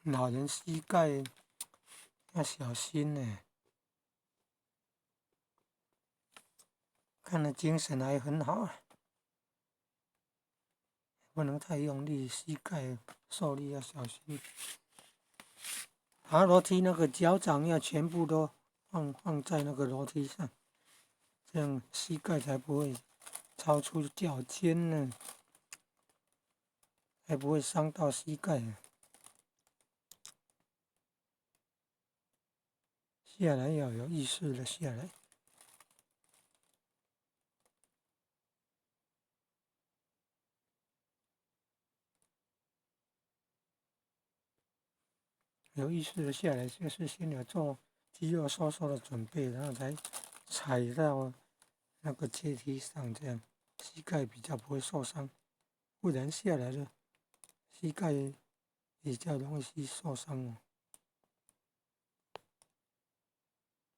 老人膝盖要小心呢。看了精神还很好啊，不能太用力，膝盖受力要小心。爬楼梯那个脚掌要全部都放在那个楼梯上，这样膝盖才不会超出脚尖呢，才不会伤到膝盖。下来要有意识的下来。有意识的下来，就是先有做肌肉收缩的准备，然后才踩到那个阶梯上，这样膝盖比较不会受伤。不然下来了，膝盖比较容易受伤哦。